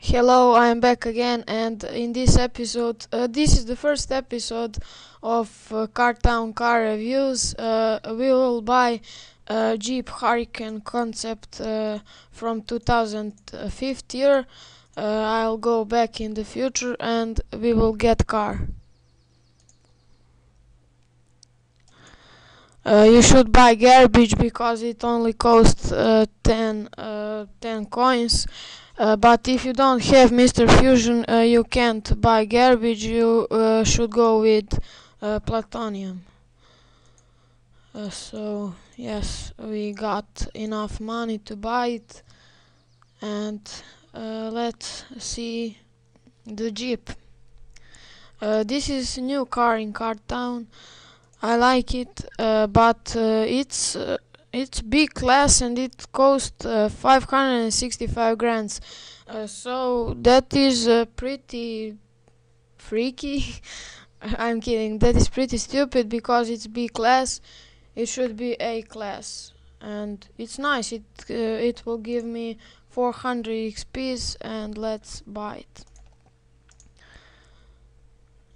Hello, I am back again, and in this episode, this is the first episode of Cartown Car Reviews. We will buy a Jeep Hurricane Concept from 2005 year. I'll go back in the future and we will get car. You should buy garbage because it only costs 10 coins. But if you don't have Mr. Fusion, you can't buy garbage. You should go with plutonium. So yes, we got enough money to buy it, and let's see the Jeep. This is a new car in Cartown. I like it, but it's big class and it costs 565 grand. So that is pretty freaky. I'm kidding. That is pretty stupid because it's B class. It should be A class, and it's nice. It will give me 400 XPs, and let's buy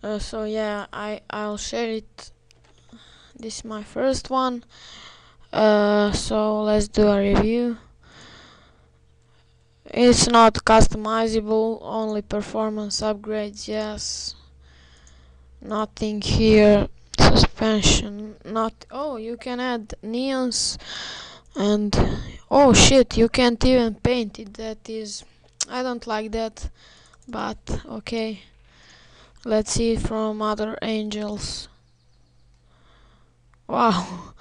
it. So yeah, I'll share it. This is my first one. So let's do a review. It's not customizable, only performance upgrades. Yes, nothing here. Suspension, not. Oh, you can add neons, and oh shit, you can't even paint it. That is, I don't like that, but okay. Let's see from other angels. Wow,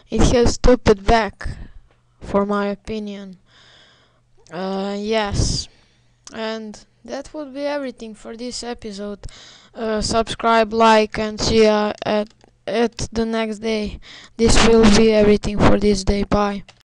it has stupid back, for my opinion. Yes, and that would be everything for this episode. Subscribe, like, and see ya at the next day. This will be everything for this day. Bye.